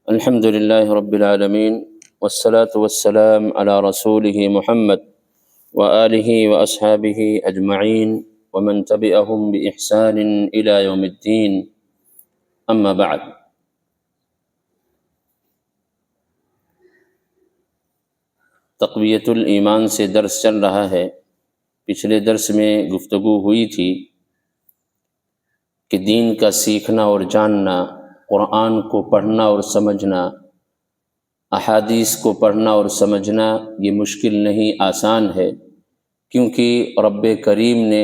الحمد لله رب العالمين والصلاة والسلام على رسوله محمد وآله وأصحابه أجمعين ومن تبعهم بإحسان إلى يوم الدين أما بعد۔ تقویۃ الایمان سے درس چل رہا ہے۔ پچھلے درس میں گفتگو ہوئی تھی کہ دین کا سیکھنا اور جاننا، قرآن کو پڑھنا اور سمجھنا، احادیث کو پڑھنا اور سمجھنا یہ مشکل نہیں، آسان ہے، کیونکہ رب کریم نے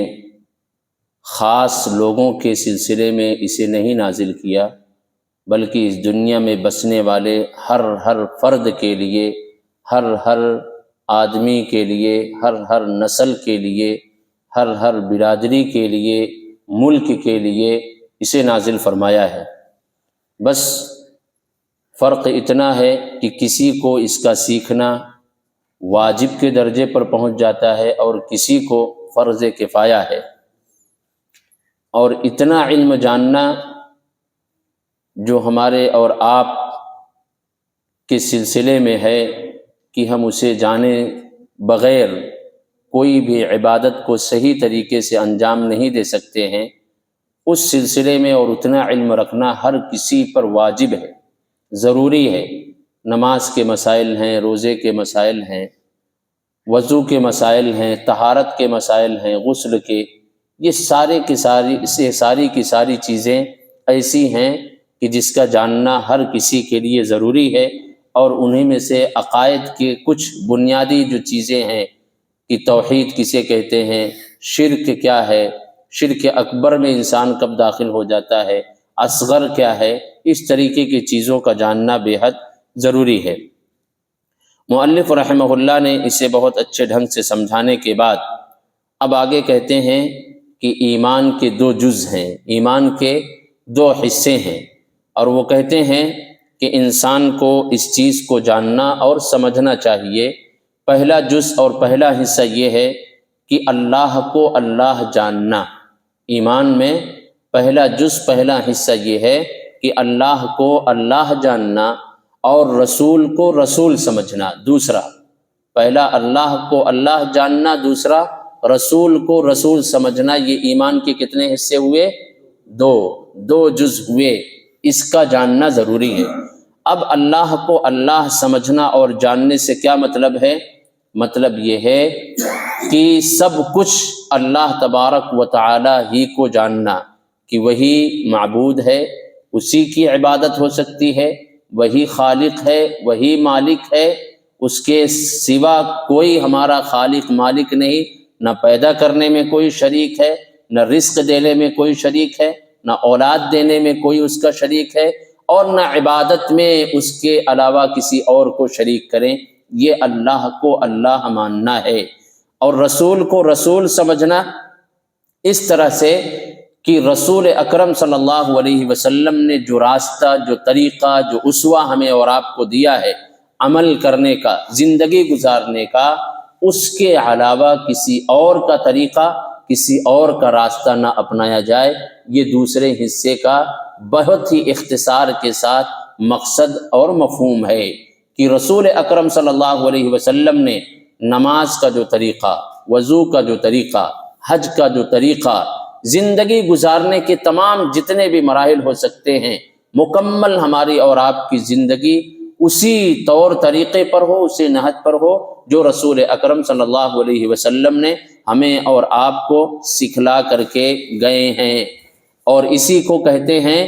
خاص لوگوں کے سلسلے میں اسے نہیں نازل کیا، بلکہ اس دنیا میں بسنے والے ہر فرد کے لیے، ہر آدمی کے لیے، ہر نسل کے لیے، ہر برادری کے لیے، ملک کے لیے اسے نازل فرمایا ہے۔ بس فرق اتنا ہے کہ کسی کو اس کا سیکھنا واجب کے درجے پر پہنچ جاتا ہے اور کسی کو فرض کفایہ ہے، اور اتنا علم جاننا جو ہمارے اور آپ کے سلسلے میں ہے کہ ہم اسے جانے بغیر کوئی بھی عبادت کو صحیح طریقے سے انجام نہیں دے سکتے ہیں، اس سلسلے میں اور اتنا علم رکھنا ہر کسی پر واجب ہے، ضروری ہے۔ نماز کے مسائل ہیں، روزے کے مسائل ہیں، وضو کے مسائل ہیں، طہارت کے مسائل ہیں، غسل کے، یہ ساری کی ساری چیزیں ایسی ہیں کہ جس کا جاننا ہر کسی کے لیے ضروری ہے، اور انہی میں سے عقائد کے کچھ بنیادی جو چیزیں ہیں کہ توحید کسے کہتے ہیں، شرک کیا ہے، شرک اکبر میں انسان کب داخل ہو جاتا ہے، اصغر کیا ہے، اس طریقے کی چیزوں کا جاننا بے حد ضروری ہے۔ مؤلف رحمہ اللہ نے اسے بہت اچھے ڈھنگ سے سمجھانے کے بعد اب آگے کہتے ہیں کہ ایمان کے دو جز ہیں، ایمان کے دو حصے ہیں، اور وہ کہتے ہیں کہ انسان کو اس چیز کو جاننا اور سمجھنا چاہیے۔ پہلا جز اور پہلا حصہ یہ ہے کہ اللہ کو اللہ جاننا۔ ایمان میں پہلا جز، پہلا حصہ یہ ہے کہ اللہ کو اللہ جاننا اور رسول کو رسول سمجھنا۔ دوسرا، پہلا اللہ کو اللہ جاننا، دوسرا رسول کو رسول سمجھنا۔ یہ ایمان کے کتنے حصے ہوئے؟ دو جز ہوئے، اس کا جاننا ضروری ہے۔ اب اللہ کو اللہ سمجھنا اور جاننے سے کیا مطلب ہے؟ مطلب یہ ہے کہ سب کچھ اللہ تبارک و تعالی ہی کو جاننا کہ وہی معبود ہے، اسی کی عبادت ہو سکتی ہے، وہی خالق ہے، وہی مالک ہے، اس کے سوا کوئی ہمارا خالق مالک نہیں، نہ پیدا کرنے میں کوئی شریک ہے، نہ رزق دینے میں کوئی شریک ہے، نہ اولاد دینے میں کوئی اس کا شریک ہے، اور نہ عبادت میں اس کے علاوہ کسی اور کو شریک کریں۔ یہ اللہ کو اللہ ماننا ہے۔ اور رسول کو رسول سمجھنا اس طرح سے کہ رسول اکرم صلی اللہ علیہ وسلم نے جو راستہ، جو طریقہ، جو اسوہ ہمیں اور آپ کو دیا ہے عمل کرنے کا، زندگی گزارنے کا، اس کے علاوہ کسی اور کا طریقہ، کسی اور کا راستہ نہ اپنایا جائے۔ یہ دوسرے حصے کا بہت ہی اختصار کے ساتھ مقصد اور مفہوم ہے کہ رسول اکرم صلی اللہ علیہ وسلم نے نماز کا جو طریقہ، وضو کا جو طریقہ، حج کا جو طریقہ، زندگی گزارنے کے تمام جتنے بھی مراحل ہو سکتے ہیں، مکمل ہماری اور آپ کی زندگی اسی طور طریقے پر ہو، اسی نہج پر ہو جو رسول اکرم صلی اللہ علیہ وسلم نے ہمیں اور آپ کو سکھلا کر کے گئے ہیں۔ اور اسی کو کہتے ہیں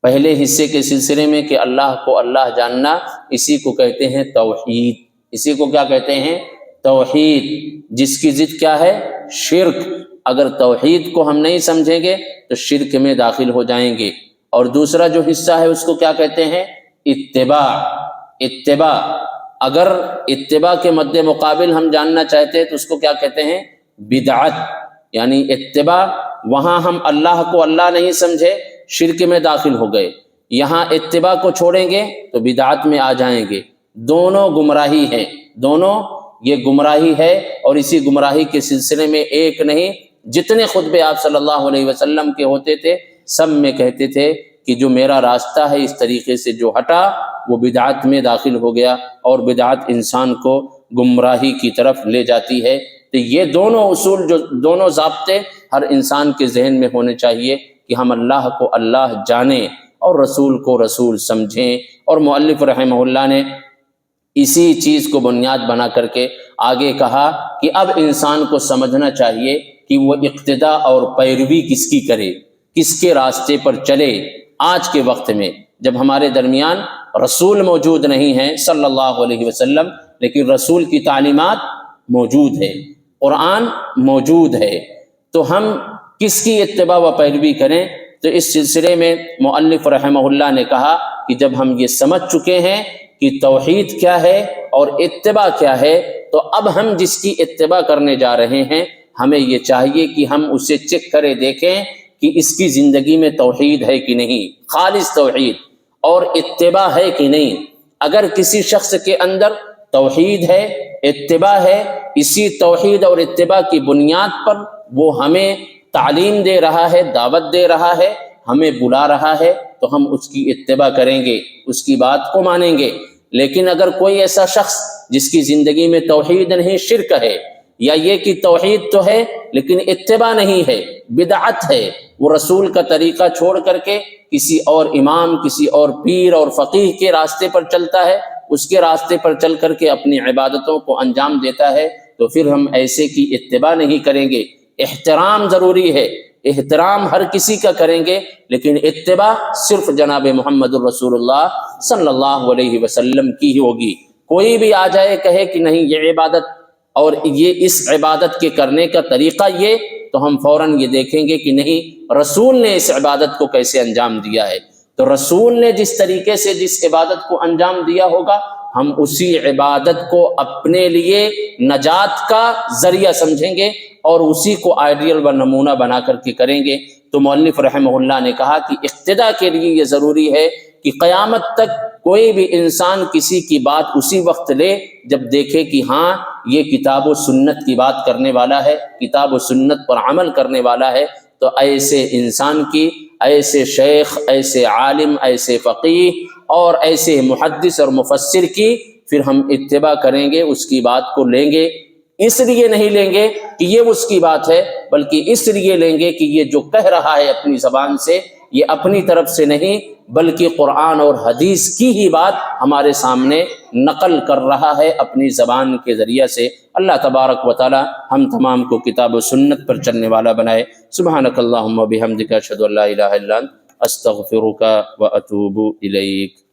پہلے حصے کے سلسلے میں کہ اللہ کو اللہ جاننا، اسی کو کہتے ہیں توحید۔ اسی کو کیا کہتے ہیں؟ توحید، جس کی ضد کیا ہے؟ شرک۔ اگر توحید کو ہم نہیں سمجھیں گے تو شرک میں داخل ہو جائیں گے۔ اور دوسرا جو حصہ ہے اس کو کیا کہتے ہیں؟ اتباع۔ اتباع، اگر اتباع کے مد مقابل ہم جاننا چاہتے ہیں تو اس کو کیا کہتے ہیں؟ بدعت۔ یعنی اتباع، وہاں ہم اللہ کو اللہ نہیں سمجھے، شرک میں داخل ہو گئے، یہاں اتباع کو چھوڑیں گے تو بدعت میں آ جائیں گے۔ دونوں گمراہی ہے، دونوں یہ گمراہی ہے، اور اسی گمراہی کے سلسلے میں ایک نہیں، جتنے خطبے آپ صلی اللہ علیہ وسلم کے ہوتے تھے سب میں کہتے تھے کہ جو میرا راستہ ہے اس طریقے سے جو ہٹا وہ بدعت میں داخل ہو گیا، اور بدعت انسان کو گمراہی کی طرف لے جاتی ہے۔ تو یہ دونوں اصول، جو دونوں ضابطے ہر انسان کے ذہن میں ہونے چاہیے کہ ہم اللہ کو اللہ جانیں اور رسول کو رسول سمجھیں۔ اور مؤلف رحمہ اللہ نے اسی چیز کو بنیاد بنا کر کے آگے کہا کہ اب انسان کو سمجھنا چاہیے کہ وہ اقتدا اور پیروی کس کی کرے، کس کے راستے پر چلے۔ آج کے وقت میں جب ہمارے درمیان رسول موجود نہیں ہیں صلی اللہ علیہ وسلم، لیکن رسول کی تعلیمات موجود ہے، قرآن موجود ہے، تو ہم کس کی اتباع و پیروی کریں؟ تو اس سلسلے میں مؤلف رحمہ اللہ نے کہا کہ جب ہم یہ سمجھ چکے ہیں کہ توحید کیا ہے اور اتباع کیا ہے، تو اب ہم جس کی اتباع کرنے جا رہے ہیں ہمیں یہ چاہیے کہ ہم اسے چیک کرے دیکھیں کہ اس کی زندگی میں توحید ہے کہ نہیں، خالص توحید اور اتباع ہے کہ نہیں۔ اگر کسی شخص کے اندر توحید ہے، اتباع ہے، اسی توحید اور اتباع کی بنیاد پر وہ ہمیں تعلیم دے رہا ہے، دعوت دے رہا ہے، ہمیں بلا رہا ہے، تو ہم اس کی اتباع کریں گے، اس کی بات کو مانیں گے۔ لیکن اگر کوئی ایسا شخص جس کی زندگی میں توحید نہیں، شرک ہے، یا یہ کہ توحید تو ہے لیکن اتباع نہیں ہے، بدعت ہے، وہ رسول کا طریقہ چھوڑ کر کے کسی اور امام، کسی اور پیر اور فقیہ کے راستے پر چلتا ہے، اس کے راستے پر چل کر کے اپنی عبادتوں کو انجام دیتا ہے، تو پھر ہم ایسے کی اتباع نہیں کریں گے۔ احترام ضروری ہے، احترام ہر کسی کا کریں گے، لیکن اتباع صرف جناب محمد الرسول اللہ صلی اللہ علیہ وسلم کی ہی ہوگی۔ کوئی بھی آ جائے کہے کہ نہیں یہ عبادت اور یہ اس عبادت کے کرنے کا طریقہ یہ، تو ہم فوراً یہ دیکھیں گے کہ نہیں رسول نے اس عبادت کو کیسے انجام دیا ہے۔ تو رسول نے جس طریقے سے جس عبادت کو انجام دیا ہوگا، ہم اسی عبادت کو اپنے لیے نجات کا ذریعہ سمجھیں گے اور اسی کو آئیڈیل و نمونہ بنا کر کے کریں گے۔ تو مؤلف رحمہ اللہ نے کہا کہ اقتداء کے لیے یہ ضروری ہے کہ قیامت تک کوئی بھی انسان کسی کی بات اسی وقت لے جب دیکھے کہ ہاں یہ کتاب و سنت کی بات کرنے والا ہے، کتاب و سنت پر عمل کرنے والا ہے، تو ایسے انسان کی، ایسے شیخ، ایسے عالم، ایسے فقیہ اور ایسے محدث اور مفسر کی پھر ہم اتباع کریں گے، اس کی بات کو لیں گے۔ اس لیے نہیں لیں گے کہ یہ اس کی بات ہے، بلکہ اس لیے لیں گے کہ یہ جو کہہ رہا ہے اپنی زبان سے، یہ اپنی طرف سے نہیں بلکہ قرآن اور حدیث کی ہی بات ہمارے سامنے نقل کر رہا ہے اپنی زبان کے ذریعہ سے۔ اللہ تبارک و تعالی ہم تمام کو کتاب و سنت پر چلنے والا بنائے۔ سبحانک اللہم و بحمدک، اشہد ان لا الہ الا انت، استغفرک و اتوب الیک۔